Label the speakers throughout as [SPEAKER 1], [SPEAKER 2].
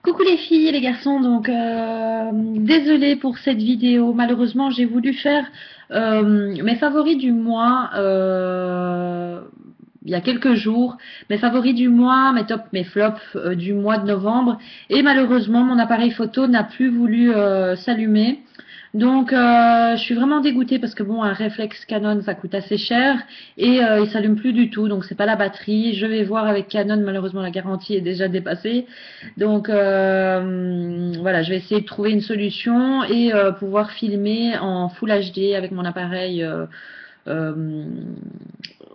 [SPEAKER 1] Coucou les filles et les garçons, donc désolée pour cette vidéo, malheureusement j'ai voulu faire mes favoris du mois il y a quelques jours, mes favoris du mois, mes tops, mes flops du mois de novembre et malheureusement mon appareil photo n'a plus voulu s'allumer. Donc je suis vraiment dégoûtée parce que bon, un réflexe Canon ça coûte assez cher et il s'allume plus du tout, donc c'est pas la batterie. Je vais voir avec Canon, malheureusement la garantie est déjà dépassée. Donc voilà, je vais essayer de trouver une solution et pouvoir filmer en Full HD avec mon appareil euh,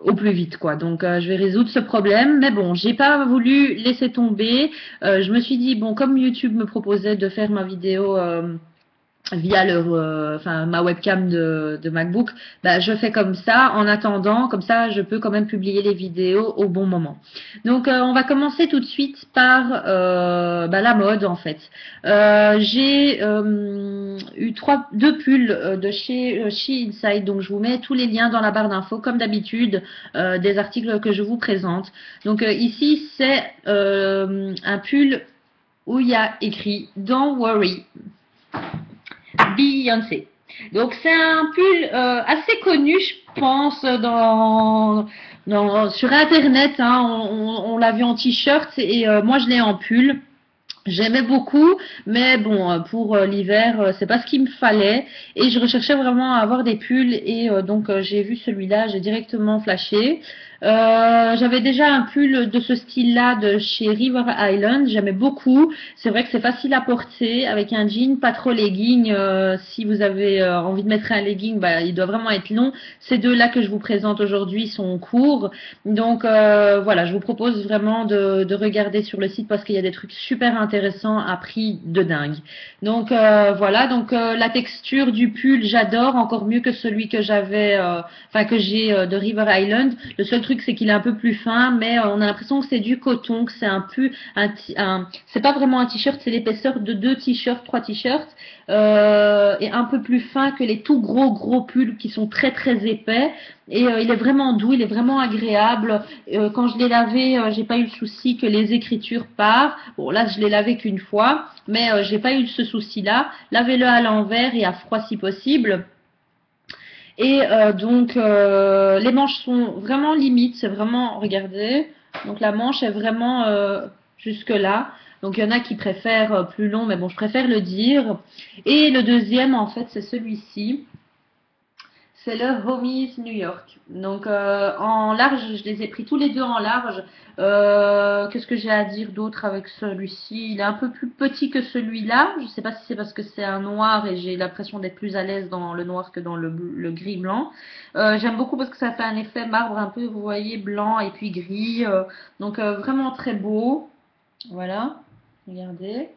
[SPEAKER 1] au plus vite quoi. Donc je vais résoudre ce problème, mais bon, j'ai pas voulu laisser tomber. Je me suis dit bon, comme YouTube me proposait de faire ma vidéo via ma webcam de MacBook, bah, je fais comme ça en attendant, comme ça je peux quand même publier les vidéos au bon moment. Donc on va commencer tout de suite par la mode en fait. J'ai eu deux pulls de chez She Inside, donc je vous mets tous les liens dans la barre d'infos comme d'habitude des articles que je vous présente. Donc ici c'est un pull où il y a écrit Don't worry, Beyoncé. Donc c'est un pull assez connu, je pense, sur Internet. Hein, on l'a vu en t-shirt et moi je l'ai en pull. J'aimais beaucoup, mais bon, pour l'hiver, c'est pas ce qu'il me fallait. Et je recherchais vraiment à avoir des pulls. Et donc, j'ai vu celui-là, j'ai directement flashé. J'avais déjà un pull de ce style-là de chez River Island. J'aimais beaucoup. C'est vrai que c'est facile à porter avec un jean, pas trop legging. Si vous avez envie de mettre un legging, bah, il doit vraiment être long. Ces deux-là que je vous présente aujourd'hui sont courts. Donc voilà, je vous propose vraiment de regarder sur le site parce qu'il y a des trucs super intéressants à prix de dingue. Donc voilà, donc la texture du pull, j'adore, encore mieux que celui que j'avais, que j'ai de River Island. Le seul truc c'est qu'il est un peu plus fin, mais on a l'impression que c'est du coton, que c'est c'est pas vraiment un t-shirt, c'est l'épaisseur de deux t-shirts, trois t-shirts, et un peu plus fin que les tout gros pulls qui sont très épais. Et il est vraiment doux, il est vraiment agréable. Quand je l'ai lavé, j'ai pas eu le souci que les écritures partent. Bon, là, je l'ai lavé qu'une fois, mais j'ai pas eu ce souci-là. Lavez-le à l'envers et à froid si possible. Et donc, les manches sont vraiment limites. C'est vraiment, regardez. Donc, la manche est vraiment jusque là. Donc, il y en a qui préfèrent plus long, mais bon, je préfère le dire. Et le deuxième, en fait, c'est celui-ci. C'est le Homies New York. Donc en large, je les ai pris tous les deux en large. Qu'est-ce que j'ai à dire d'autre avec celui-ci? Il est un peu plus petit que celui-là. Je ne sais pas si c'est parce que c'est un noir et j'ai l'impression d'être plus à l'aise dans le noir que dans le gris blanc. J'aime beaucoup parce que ça fait un effet marbre un peu, vous voyez, blanc et puis gris. Donc vraiment très beau. Voilà, regardez.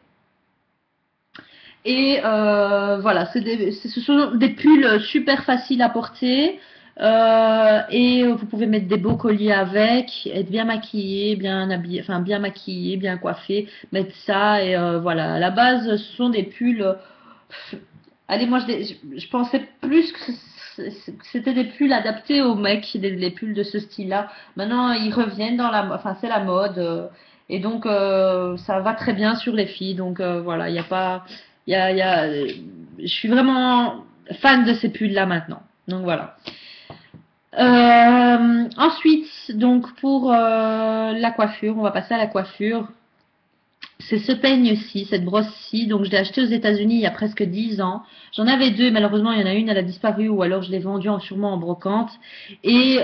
[SPEAKER 1] Et voilà, ce sont des pulls super faciles à porter. Et vous pouvez mettre des beaux colliers avec, être bien maquillé, bien habillé, enfin bien maquillé, bien coiffé, mettre ça et voilà. À la base, ce sont des pulls. Allez, moi je pensais plus que c'était des pulls adaptés aux mecs, les pulls de ce style-là. Maintenant, ils reviennent dans enfin c'est la mode et donc ça va très bien sur les filles. Donc voilà, il y a pas, il y a, je suis vraiment fan de ces pulls-là maintenant. Donc voilà. Ensuite, donc pour la coiffure, on va passer à la coiffure. C'est ce peigne-ci, cette brosse-ci. Donc, je l'ai acheté aux États-Unis il y a presque 10 ans. J'en avais deux, malheureusement, il y en a une, elle a disparu, ou alors je l'ai vendue sûrement en brocante. Et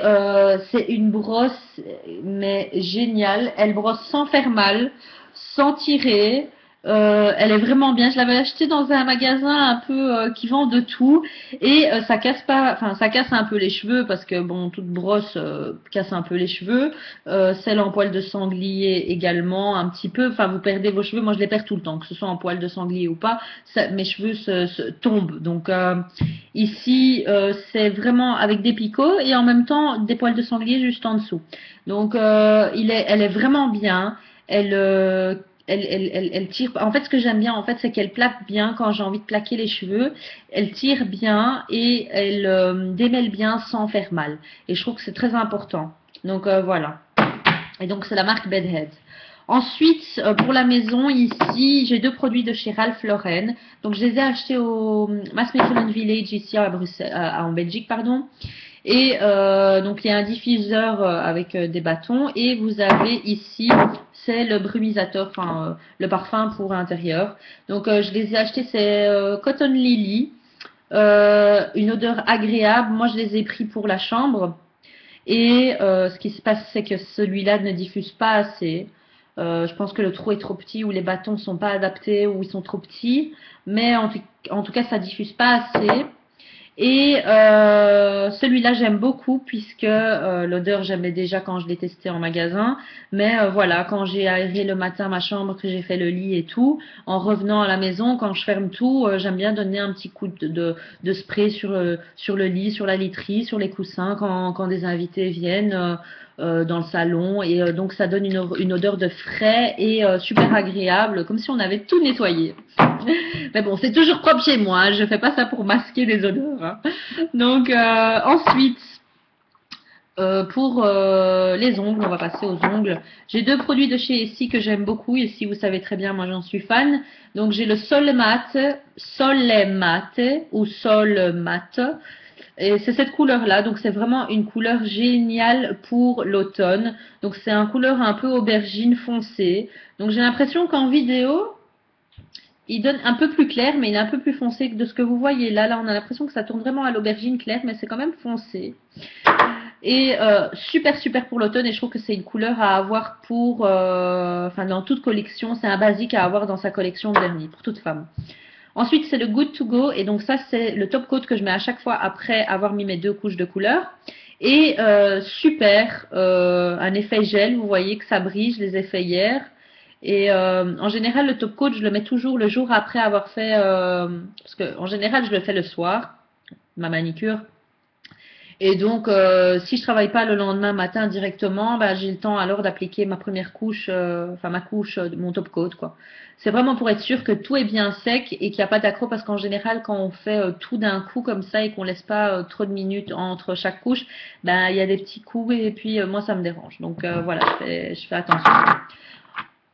[SPEAKER 1] c'est une brosse, mais géniale. Elle brosse sans faire mal, sans tirer. Elle est vraiment bien. Je l'avais achetée dans un magasin un peu qui vend de tout et ça casse pas, enfin ça casse un peu les cheveux parce que bon toute brosse casse un peu les cheveux. Celle en poil de sanglier également un petit peu. Enfin vous perdez vos cheveux. Moi je les perds tout le temps, que ce soit en poil de sanglier ou pas. Mes cheveux se tombent. Donc ici c'est vraiment avec des picots et en même temps des poils de sanglier juste en dessous. Donc elle est vraiment bien. Elle tire. En fait, ce que j'aime bien, en fait, c'est qu'elle plaque bien quand j'ai envie de plaquer les cheveux. Elle tire bien et elle démêle bien sans faire mal. Et je trouve que c'est très important. Donc voilà. Et donc c'est la marque Bedhead. Ensuite, pour la maison, ici, j'ai deux produits de chez Ralph Lauren. Donc, je les ai achetés au Maasmechelen Village, ici à Bruxelles, en Belgique, pardon. Et donc, il y a un diffuseur avec des bâtons. Et vous avez ici, c'est le brumisateur, enfin, le parfum pour l'intérieur. Donc, je les ai achetés, c'est Cotton Lily. Une odeur agréable. Moi, je les ai pris pour la chambre. Et ce qui se passe, c'est que celui-là ne diffuse pas assez. Je pense que le trou est trop petit ou les bâtons ne sont pas adaptés ou ils sont trop petits. Mais en tout cas, ça diffuse pas assez. Et celui-là, j'aime beaucoup puisque l'odeur, j'aimais déjà quand je l'ai testé en magasin. Mais voilà, quand j'ai aéré le matin ma chambre, que j'ai fait le lit et tout, en revenant à la maison, quand je ferme tout, j'aime bien donner un petit coup de spray sur le lit, sur la literie, sur les coussins quand des invités viennent dans le salon. Et donc, ça donne une odeur de frais et super agréable, comme si on avait tout nettoyé. Mais bon, c'est toujours propre chez moi, hein. Je fais pas ça pour masquer des odeurs, hein. Donc ensuite, pour les ongles, on va passer aux ongles. J'ai deux produits de chez Essie que j'aime beaucoup. Essie, vous savez très bien, moi j'en suis fan. Donc j'ai le Sol Mate ou Sol Mate. Et c'est cette couleur-là, donc c'est vraiment une couleur géniale pour l'automne. Donc c'est un couleur un peu aubergine foncé. Donc j'ai l'impression qu'en vidéo, il donne un peu plus clair, mais il est un peu plus foncé que de ce que vous voyez là. Là, on a l'impression que ça tourne vraiment à l'aubergine claire, mais c'est quand même foncé. Et super pour l'automne. Et je trouve que c'est une couleur à avoir pour, enfin dans toute collection. C'est un basique à avoir dans sa collection de vernis pour toute femme. Ensuite, c'est le Good to Go. Et donc ça, c'est le top coat que je mets à chaque fois après avoir mis mes deux couches de couleur. Et super, un effet gel. Vous voyez que ça brille. Je les ai fait hier. Et en général, le top coat, je le mets toujours le jour après avoir fait, parce que en général, je le fais le soir, ma manicure. Et donc, si je travaille pas le lendemain matin directement, bah, j'ai le temps alors d'appliquer ma première couche, enfin ma couche de mon top coat, quoi. C'est vraiment pour être sûr que tout est bien sec et qu'il n'y a pas d'accro, parce qu'en général, quand on fait tout d'un coup comme ça et qu'on laisse pas trop de minutes entre chaque couche, ben il y a des petits coups et puis moi ça me dérange. Donc voilà, je fais attention.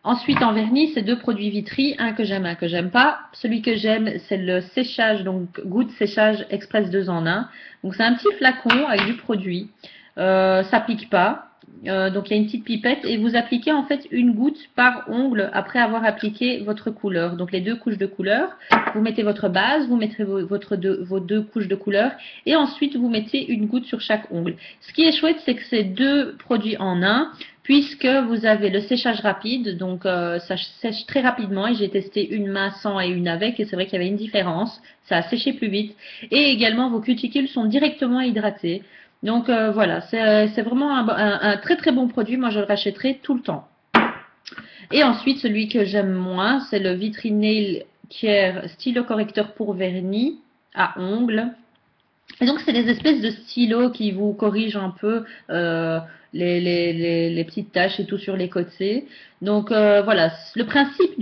[SPEAKER 1] Ensuite, en vernis, c'est deux produits Vitry, un que j'aime pas. Celui que j'aime, c'est le séchage, donc goutte séchage express 2 en 1. Donc c'est un petit flacon avec du produit. Ça pique pas. Donc il y a une petite pipette et vous appliquez en fait une goutte par ongle après avoir appliqué votre couleur. Donc les deux couches de couleur. Vous mettez votre base, vous mettez vos deux couches de couleur et ensuite vous mettez une goutte sur chaque ongle. Ce qui est chouette, c'est que c'est deux produits en un, puisque vous avez le séchage rapide, donc ça sèche très rapidement et j'ai testé une main sans et une avec et c'est vrai qu'il y avait une différence, ça a séché plus vite et également vos cuticules sont directement hydratées. Donc voilà, c'est vraiment un très bon produit, moi je le rachèterai tout le temps. Et ensuite celui que j'aime moins, c'est le Vitry Nail Care stylo correcteur pour vernis à ongles. Et donc, c'est des espèces de stylos qui vous corrigent un peu les petites taches et tout sur les côtés. Donc, voilà, le principe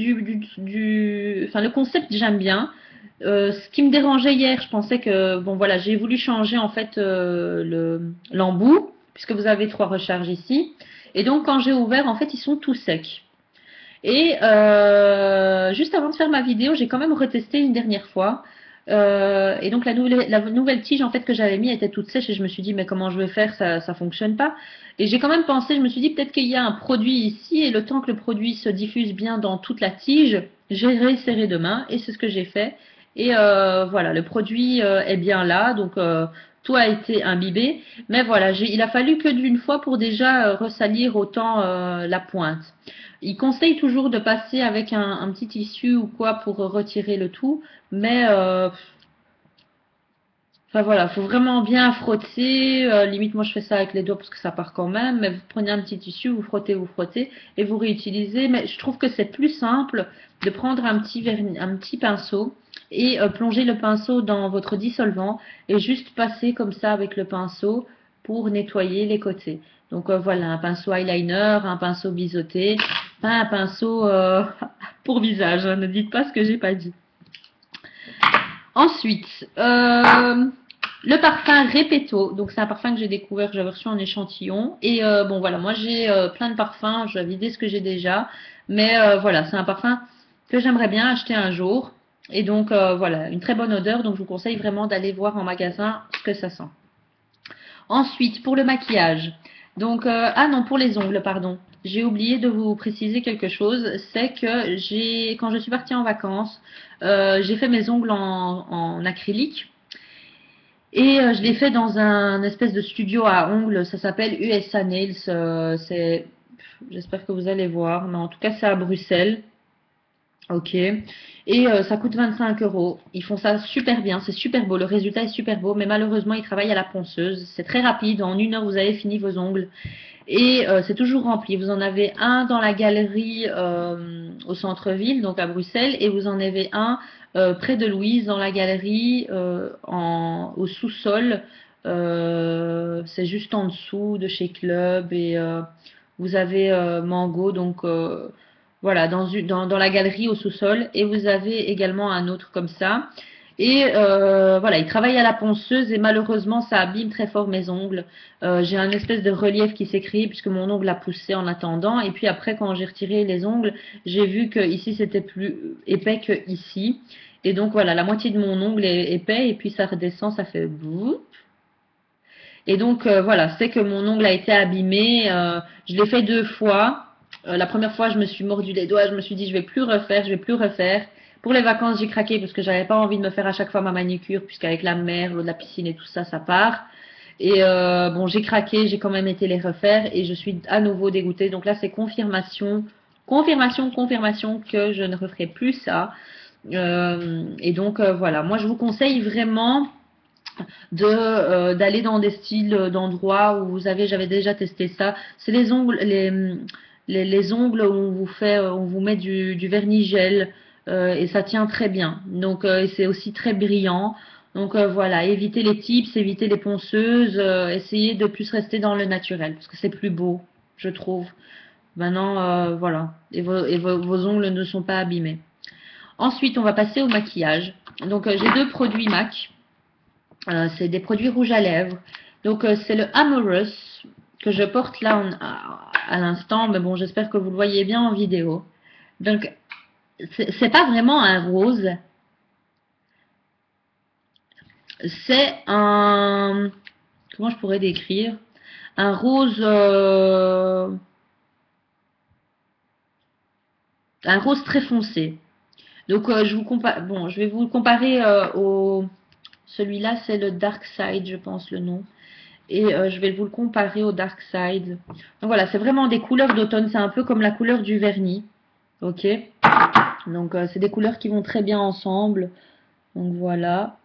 [SPEAKER 1] enfin, le concept, j'aime bien. Ce qui me dérangeait hier, je pensais que, bon, voilà, j'ai voulu changer en fait l'embout, puisque vous avez 3 recharges ici. Et donc, quand j'ai ouvert, en fait, ils sont tout secs. Et juste avant de faire ma vidéo, j'ai quand même retesté une dernière fois. Et donc la nouvelle tige en fait que j'avais mis était toute sèche et je me suis dit mais comment je vais faire, ça fonctionne pas. Et j'ai quand même pensé, je me suis dit peut-être qu'il y a un produit ici et le temps que le produit se diffuse bien dans toute la tige, j'ai resserré demain et c'est ce que j'ai fait. Et voilà, le produit est bien là, donc tout a été imbibé. Mais voilà, il a fallu que d'une fois pour déjà ressalir autant la pointe. Il conseille toujours de passer avec un petit tissu ou quoi pour retirer le tout, mais enfin voilà, faut vraiment bien frotter. Limite, moi je fais ça avec les doigts parce que ça part quand même, mais vous prenez un petit tissu, vous frottez et vous réutilisez. Mais je trouve que c'est plus simple de prendre un petit pinceau et plonger le pinceau dans votre dissolvant et juste passer comme ça avec le pinceau pour nettoyer les côtés. Donc voilà, un pinceau eyeliner, un pinceau biseauté, pas un pinceau pour visage, hein, ne dites pas ce que j'ai pas dit. Ensuite, Le parfum Repetto, donc c'est un parfum que j'ai découvert, que j'avais reçu en échantillon. Et bon voilà, moi j'ai plein de parfums, je vais vider ce que j'ai déjà. Mais voilà, c'est un parfum que j'aimerais bien acheter un jour. Et donc voilà, une très bonne odeur, donc je vous conseille vraiment d'aller voir en magasin ce que ça sent. Ensuite, pour le maquillage. Donc, ah non, pour les ongles, pardon. J'ai oublié de vous préciser quelque chose, c'est que quand je suis partie en vacances, j'ai fait mes ongles en acrylique. Et je l'ai fait dans un espèce de studio à ongles, ça s'appelle USA Nails. J'espère que vous allez voir, mais en tout cas c'est à Bruxelles. Ok. Et ça coûte 25 euros. Ils font ça super bien, c'est super beau, le résultat est super beau, mais malheureusement ils travaillent à la ponceuse. C'est très rapide, en 1 heure vous avez fini vos ongles. Et c'est toujours rempli. Vous en avez un dans la galerie au centre-ville, donc à Bruxelles, et vous en avez un près de Louise, dans la galerie au sous-sol. C'est juste en dessous de chez Club et vous avez Mango, donc voilà, dans la galerie au sous-sol. Et vous avez également un autre comme ça. Et voilà, il travaille à la ponceuse et malheureusement ça abîme très fort mes ongles. J'ai un espèce de relief qui s'écrit puisque mon ongle a poussé en attendant. Et puis après, quand j'ai retiré les ongles, j'ai vu que ici c'était plus épais que ici. Et donc voilà, la moitié de mon ongle est épais et puis ça redescend, ça fait bouh. Et donc voilà, c'est que mon ongle a été abîmé. Je l'ai fait 2 fois. La première fois, je me suis mordu les doigts. Je me suis dit, je vais plus refaire, je vais plus refaire. Pour les vacances, j'ai craqué parce que j'avais pas envie de me faire à chaque fois ma manicure, puisqu'avec la mer, l'eau de la piscine et tout ça, ça part. Et bon, j'ai craqué, j'ai quand même été les refaire et je suis à nouveau dégoûtée. Donc là, c'est confirmation, confirmation, confirmation que je ne referai plus ça. Et donc voilà, moi je vous conseille vraiment d'aller dans des styles d'endroits où vous avez, j'avais déjà testé ça. C'est les ongles, les ongles où on vous met du vernis gel et ça tient très bien. Donc et c'est aussi très brillant. Donc voilà, évitez les tips, évitez les ponceuses, essayez de plus rester dans le naturel parce que c'est plus beau, je trouve. Maintenant, voilà, vos ongles ne sont pas abîmés. Ensuite, on va passer au maquillage. Donc j'ai 2 produits MAC. C'est des produits rouges à lèvres. Donc c'est le Amorous que je porte là à l'instant, mais bon, j'espère que vous le voyez bien en vidéo. Donc c'est pas vraiment un rose, c'est un, comment je pourrais décrire, un rose, un rose très foncé. Donc bon, je vais vous le comparer au, celui-là c'est le Dark Side, je pense le nom. Et je vais vous le comparer au Dark Side. Donc voilà, c'est vraiment des couleurs d'automne, c'est un peu comme la couleur du vernis. Ok. Donc c'est des couleurs qui vont très bien ensemble. Donc voilà.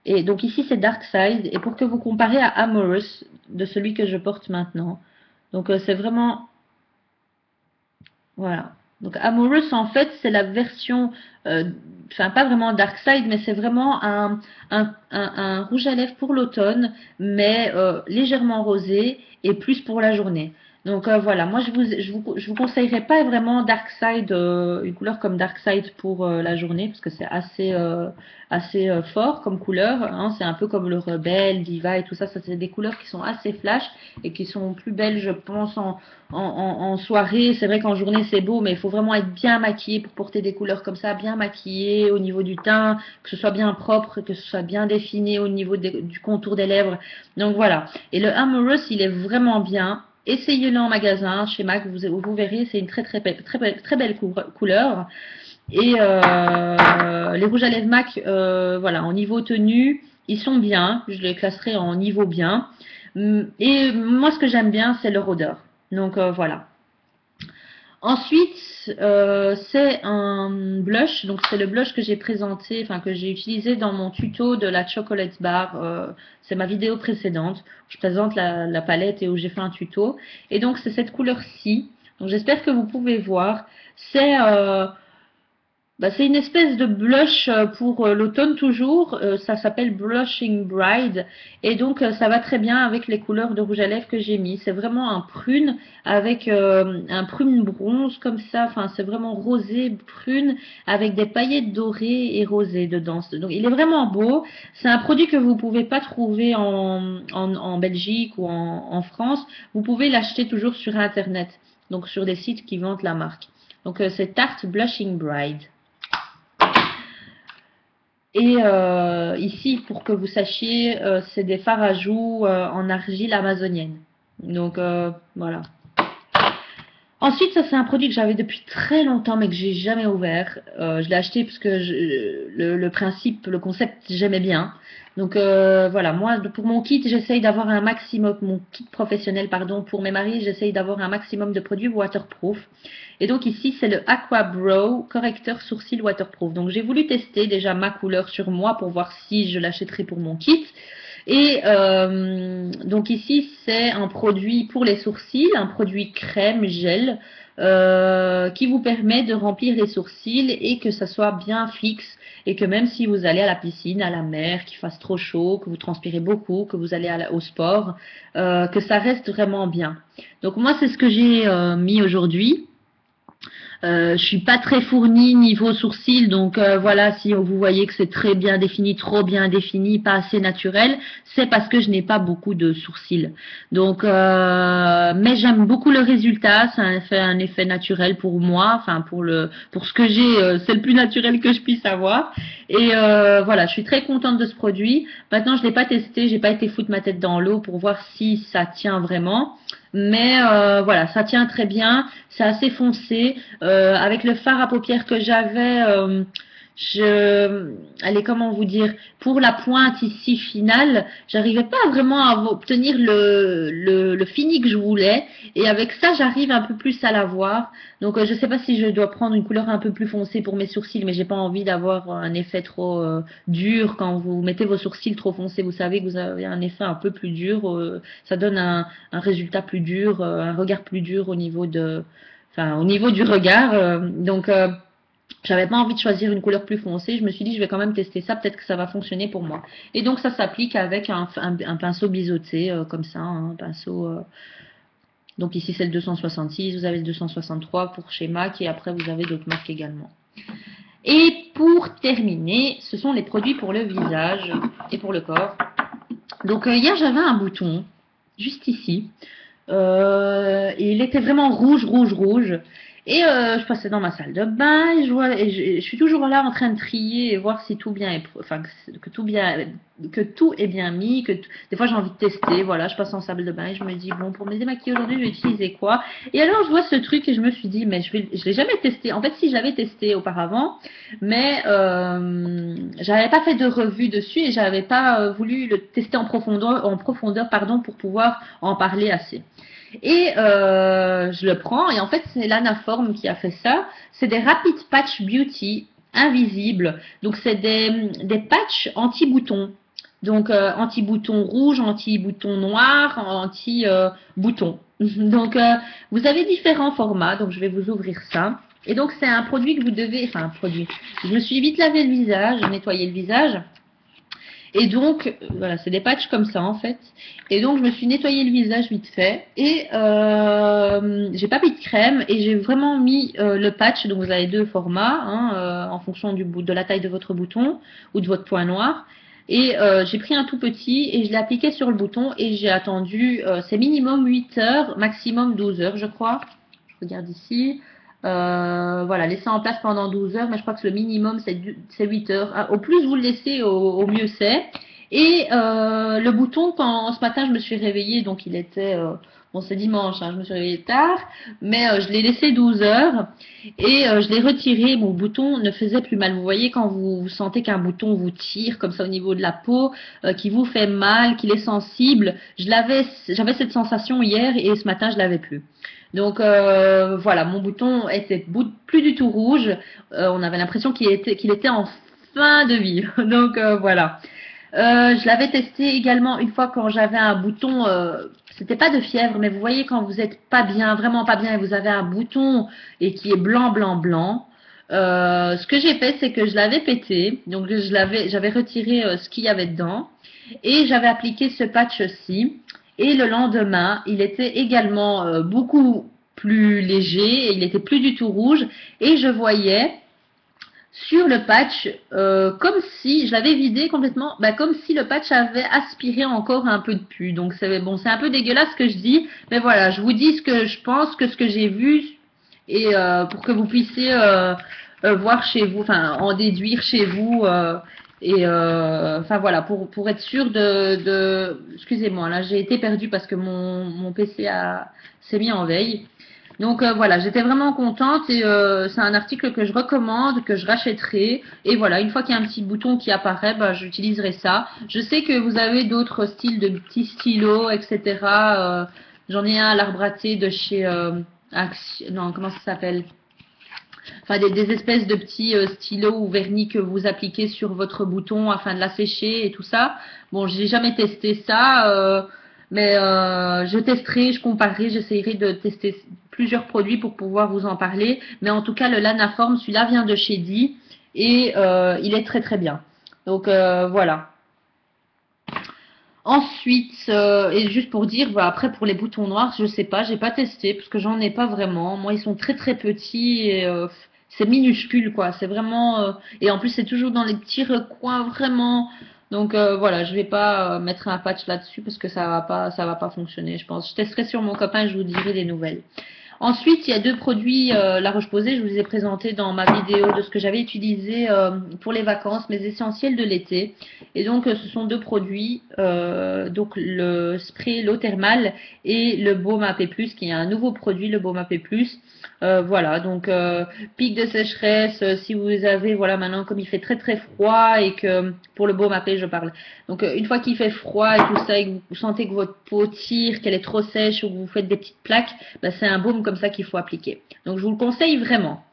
[SPEAKER 1] Et donc ici c'est Dark Side. Et pour que vous comparez à Amorous, de celui que je porte maintenant. Donc c'est vraiment, voilà. Donc Amorous en fait c'est la version, enfin pas vraiment Dark Side, mais c'est vraiment un rouge à lèvres pour l'automne, mais légèrement rosé et plus pour la journée. Donc voilà, moi je vous conseillerais pas vraiment Dark Side, une couleur comme Dark Side pour la journée, parce que c'est assez fort comme couleur, hein. C'est un peu comme le Rebelle, Diva et tout ça, ça c'est des couleurs qui sont assez flash et qui sont plus belles je pense en soirée. C'est vrai qu'en journée c'est beau, mais il faut vraiment être bien maquillé pour porter des couleurs comme ça, bien maquillé au niveau du teint, que ce soit bien propre, que ce soit bien défini au niveau du contour des lèvres. Donc voilà. Et le Amorous, il est vraiment bien. Essayez-le en magasin, chez MAC, vous verrez, c'est une très belle couleur. Et les rouges à lèvres MAC, voilà, en niveau tenue, ils sont bien. Je les classerai en niveau bien. Et moi, ce que j'aime bien, c'est leur odeur. Donc voilà. Ensuite, c'est un blush. Donc c'est le blush que j'ai présenté, enfin que j'ai utilisé dans mon tuto de la Chocolate Bar. C'est ma vidéo précédente. Je présente la palette et où j'ai fait un tuto. Et donc c'est cette couleur-ci. Donc j'espère que vous pouvez voir. C'est Bah, c'est une espèce de blush pour l'automne toujours. Ça s'appelle Blushing Bride. Et donc, ça va très bien avec les couleurs de rouge à lèvres que j'ai mis. C'est vraiment un prune avec un prune bronze comme ça. Enfin, c'est vraiment rosé, prune, avec des paillettes dorées et rosées dedans. Donc, il est vraiment beau. C'est un produit que vous pouvez pas trouver en Belgique ou en France. Vous pouvez l'acheter toujours sur Internet. Donc, sur des sites qui vendent la marque. Donc, c'est Tarte Blushing Bride. Et ici, pour que vous sachiez, c'est des fards à joues en argile amazonienne. Donc voilà. Ensuite, ça c'est un produit que j'avais depuis très longtemps mais que j'ai jamais ouvert. Je l'ai acheté parce que le principe, le concept, j'aimais bien. Donc voilà, moi pour mon kit, j'essaye d'avoir un maximum, mon kit professionnel pardon, pour mes maris, j'essaye d'avoir un maximum de produits waterproof. Et donc ici, c'est le Aqua Brow correcteur sourcil waterproof. Donc j'ai voulu tester déjà ma couleur sur moi pour voir si je l'achèterais pour mon kit. Et donc ici, c'est un produit pour les sourcils, un produit crème, gel, qui vous permet de remplir les sourcils et que ça soit bien fixe et que même si vous allez à la piscine, à la mer, qu'il fasse trop chaud, que vous transpirez beaucoup, que vous allez au sport, que ça reste vraiment bien. Donc moi, c'est ce que j'ai mis aujourd'hui. Je suis pas très fournie niveau sourcils, donc voilà, si vous voyez que c'est très bien défini, trop bien défini, pas assez naturel, c'est parce que je n'ai pas beaucoup de sourcils. Donc, mais j'aime beaucoup le résultat, ça fait un effet naturel pour moi, enfin pour ce que j'ai, c'est le plus naturel que je puisse avoir. Et voilà, je suis très contente de ce produit. Maintenant, je l'ai pas testé, j'ai pas été foutre ma tête dans l'eau pour voir si ça tient vraiment. Mais voilà, ça tient très bien, c'est assez foncé. Avec le fard à paupières que j'avais, allez, comment vous dire, pour la pointe ici finale, j'arrivais pas vraiment à obtenir le fini que je voulais. Et avec ça, j'arrive un peu plus à l'avoir. Donc, je sais pas si je dois prendre une couleur un peu plus foncée pour mes sourcils, mais j'ai pas envie d'avoir un effet trop dur quand vous mettez vos sourcils trop foncés. Vous savez que vous avez un effet un peu plus dur. Ça donne un résultat plus dur, un regard plus dur au niveau enfin, au niveau du regard. Donc, j'avais pas envie de choisir une couleur plus foncée. Je me suis dit, je vais quand même tester ça. Peut-être que ça va fonctionner pour moi. Et donc, ça s'applique avec un pinceau biseauté, comme ça, hein, un pinceau. Donc ici, c'est le 266. Vous avez le 263 pour chez MAC. Et après, vous avez d'autres marques également. Et pour terminer, ce sont les produits pour le visage et pour le corps. Donc, hier, j'avais un bouton, juste ici. Et il était vraiment rouge, rouge, rouge. Et je passais dans ma salle de bain et je suis toujours là en train de trier et voir si tout bien est, enfin que tout est bien mis, des fois j'ai envie de tester, voilà, je passe en salle de bain et je me dis bon pour me démaquiller aujourd'hui je vais utiliser quoi. Et alors je vois ce truc et je me suis dit mais je l'ai jamais testé. En fait si je l'avais testé auparavant, mais j'avais pas fait de revue dessus et j'avais pas voulu le tester en profondeur pardon pour pouvoir en parler assez. Et je le prends et en fait c'est l'Anaform qui a fait ça. C'est des Rapid Patch Beauty invisibles. Donc c'est des patchs anti-boutons. Donc anti-bouton rouge, anti-bouton noir, anti-bouton. Donc vous avez différents formats. Donc je vais vous ouvrir ça. Et donc c'est un produit que vous devez, enfin un produit. Je me suis vite lavé le visage, nettoyé le visage. Et donc, voilà, c'est des patchs comme ça en fait. Et donc, je me suis nettoyé le visage vite fait. Et j'ai pas mis de crème et j'ai vraiment mis le patch. Donc, vous avez deux formats hein, en fonction de la taille de votre bouton ou de votre point noir. Et j'ai pris un tout petit et je l'ai appliqué sur le bouton et j'ai attendu, c'est minimum 8 heures, maximum 12 heures je crois. Je regarde ici. Voilà, laissez en place pendant 12 heures, mais je crois que le minimum c'est 8 heures. Au plus vous le laissez, au mieux c'est. Et le bouton, quand ce matin je me suis réveillée, donc il était, bon c'est dimanche, hein, je me suis réveillée tard, mais je l'ai laissé 12 heures et je l'ai retiré, mon bouton ne faisait plus mal. Vous voyez quand vous sentez qu'un bouton vous tire comme ça au niveau de la peau, qui vous fait mal, qu'il est sensible, j'avais cette sensation hier et ce matin je l'avais plus. Donc voilà, mon bouton était plus du tout rouge. On avait l'impression qu'il était en fin de vie. Donc voilà. Je l'avais testé également une fois quand j'avais un bouton. C'était pas de fièvre, mais vous voyez quand vous êtes pas bien, vraiment pas bien, et vous avez un bouton et qui est blanc, blanc, blanc. ce que j'ai fait, c'est que je l'avais pété, donc j'avais retiré ce qu'il y avait dedans, et j'avais appliqué ce patch-ci. Et le lendemain, il était également beaucoup plus léger, et il était plus du tout rouge, et je voyais sur le patch, comme si je l'avais vidé complètement, bah, comme si le patch avait aspiré encore un peu de pus. Donc c'est bon, c'est un peu dégueulasse ce que je dis, mais voilà, je vous dis ce que je pense, que ce que j'ai vu, et pour que vous puissiez voir chez vous, enfin en déduire chez vous, enfin voilà, pour être sûr excusez-moi, là j'ai été perdue parce que mon PC s'est mis en veille. Donc voilà, j'étais vraiment contente et c'est un article que je recommande, que je rachèterai. Et voilà, une fois qu'il y a un petit bouton qui apparaît, bah, j'utiliserai ça. Je sais que vous avez d'autres styles de petits stylos, etc. J'en ai un à l'arbre à thé de chez non, comment ça s'appelle? Enfin, des espèces de petits stylos ou vernis que vous appliquez sur votre bouton afin de la sécher et tout ça. Bon, j'ai jamais testé ça, mais je testerai, je comparerai, j'essayerai de tester plusieurs produits pour pouvoir vous en parler. Mais en tout cas, le Lanaform, celui-là vient de chez Di et il est très très bien. Donc voilà. Ensuite, et juste pour dire, bah, après pour les boutons noirs, je sais pas, j'ai pas testé parce que j'en ai pas vraiment. Moi, ils sont très très petits et c'est minuscule quoi. C'est vraiment et en plus c'est toujours dans les petits recoins vraiment. Donc voilà, je vais pas mettre un patch là-dessus parce que ça va pas fonctionner, je pense. Je testerai sur mon copain et je vous dirai des nouvelles. Ensuite, il y a deux produits La Roche-Posay. Je vous ai présenté dans ma vidéo de ce que j'avais utilisé pour les vacances, mes essentiels de l'été. Et donc, ce sont deux produits, donc le spray l'eau thermale et le baume AP+, qui est un nouveau produit, le baume AP+. Voilà, donc pic de sécheresse, si vous avez, voilà, maintenant comme il fait très très froid et que pour le baume AP je parle. Donc une fois qu'il fait froid et tout ça et que vous sentez que votre peau tire, qu'elle est trop sèche ou que vous faites des petites plaques, bah, c'est un baume comme ça qu'il faut appliquer. Donc je vous le conseille vraiment.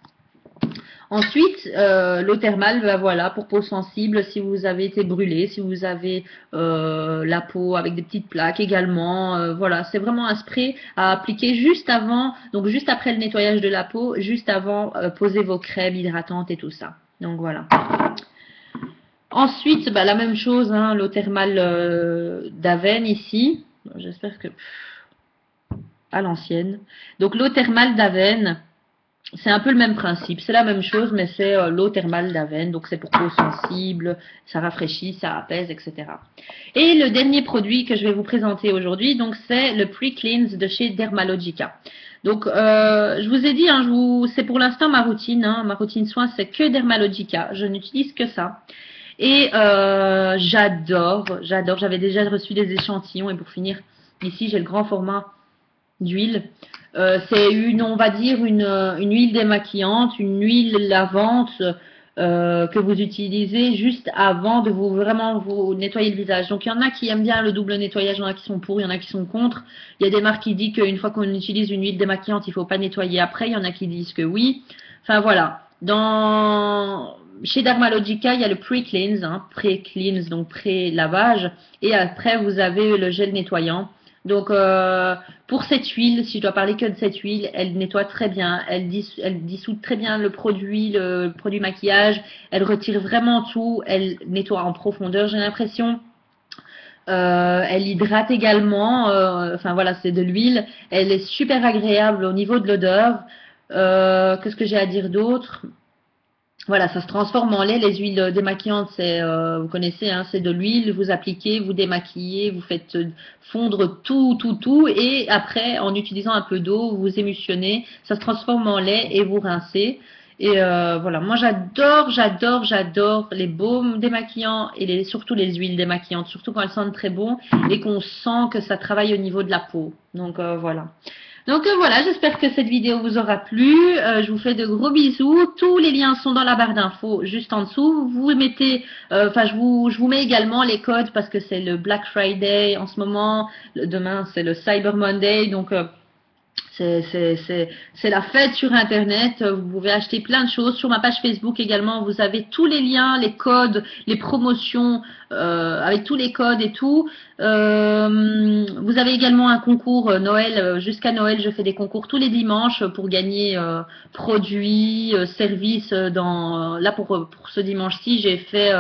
[SPEAKER 1] Ensuite, l'eau thermale, ben voilà, pour peau sensible, si vous avez été brûlé, si vous avez la peau avec des petites plaques également, voilà, c'est vraiment un spray à appliquer juste avant, donc juste après le nettoyage de la peau, juste avant poser vos crèmes hydratantes et tout ça. Donc voilà. Ensuite, bah, la même chose, hein, l'eau thermale d'Aven ici. J'espère que à l'ancienne. Donc l'eau thermale d'Aven. C'est un peu le même principe, c'est la même chose, mais c'est l'eau thermale d'Aven, donc c'est pour peau sensible, ça rafraîchit, ça apaise, etc. Et le dernier produit que je vais vous présenter aujourd'hui, donc c'est le Pre-Cleanse de chez Dermalogica. Donc, je vous ai dit, hein, c'est pour l'instant ma routine soin, c'est que Dermalogica, je n'utilise que ça. Et j'adore, j'avais déjà reçu des échantillons, et pour finir, ici j'ai le grand format d'huile. C'est on va dire, une huile démaquillante, une huile lavante que vous utilisez juste avant de vous nettoyer le visage. Donc il y en a qui aiment bien le double nettoyage, il y en a qui sont pour, il y en a qui sont contre. Il y a des marques qui disent qu'une fois qu'on utilise une huile démaquillante, il ne faut pas nettoyer après. Il y en a qui disent que oui. Enfin voilà. Chez Dermalogica, il y a le pre-cleanse, hein, pré-cleanse, donc pré-lavage. Et après, vous avez le gel nettoyant. Donc, pour cette huile, si je dois parler que de cette huile, elle nettoie très bien, elle dissout très bien le produit maquillage, elle retire vraiment tout, elle nettoie en profondeur, j'ai l'impression. Elle hydrate également, enfin voilà, c'est de l'huile, elle est super agréable au niveau de l'odeur. Qu'est-ce que j'ai à dire d'autre? Voilà, ça se transforme en lait. Les huiles démaquillantes, vous connaissez, hein, c'est de l'huile, vous appliquez, vous démaquillez, vous faites fondre tout, et après, en utilisant un peu d'eau, vous émulsionnez, ça se transforme en lait et vous rincez. Et voilà, moi j'adore les baumes démaquillants et surtout les huiles démaquillantes, surtout quand elles sentent très bon et qu'on sent que ça travaille au niveau de la peau. Donc voilà. Donc voilà, j'espère que cette vidéo vous aura plu. Je vous fais de gros bisous. Tous les liens sont dans la barre d'infos juste en dessous. Vous mettez, enfin je vous mets également les codes parce que c'est le Black Friday en ce moment. Demain c'est le Cyber Monday, donc c'est la fête sur Internet. Vous pouvez acheter plein de choses. Sur ma page Facebook également, vous avez tous les liens, les codes, les promotions avec tous les codes et tout. Vous avez également un concours Noël. Jusqu'à Noël, je fais des concours tous les dimanches pour gagner produits, services. Là, pour ce dimanche-ci, j'ai fait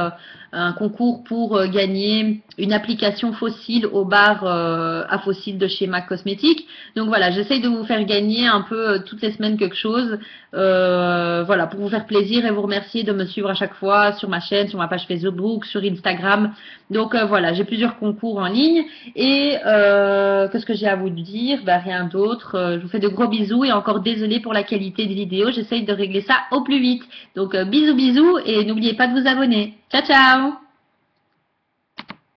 [SPEAKER 1] un concours pour gagner une application fossile au bar à fossiles de chez MAC Cosmétiques. Donc voilà, j'essaye de vous faire gagner un peu toutes les semaines quelque chose. Voilà, pour vous faire plaisir et vous remercier de me suivre à chaque fois sur ma chaîne, sur ma page Facebook, sur Instagram. Donc voilà, j'ai plusieurs concours en ligne. Et qu'est-ce que j'ai à vous dire? Bah, rien d'autre. Je vous fais de gros bisous et encore désolée pour la qualité des vidéos. J'essaye de régler ça au plus vite. Donc bisous bisous et n'oubliez pas de vous abonner. Ciao ciao!